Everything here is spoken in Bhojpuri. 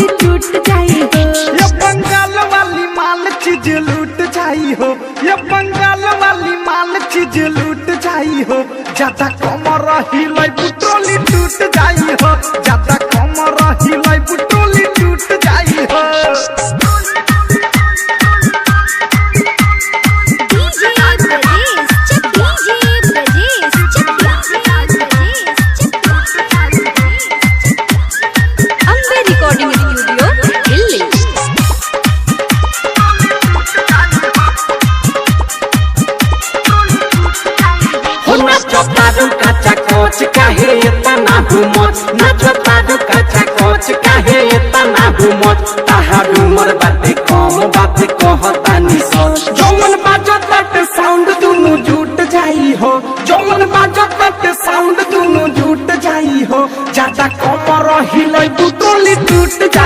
टोली टूट जाई हो। ये बंगाल वाली माल चीज लूट जाई हो, ये बंगाल वाली माल चीज लूट जाई हो। ज्यादा कमर हिलाई टोली टूट जाई हो, ज्यादा कमर हिलाई टोली टूट जाई हो। काचा कोच काहे इतना घुमत, नाचो तारू काचा कोच काहे इतना घुमत। ताहार उमर बाते कम बाते कहतानी सच, जौन बाजत बाटे साउंड दुनु जुट जाई हो, जौन बाजत बाटे साउंड दुनु जुट जाई हो। ज्यादा कमर हिलाई टोली टूट जाई।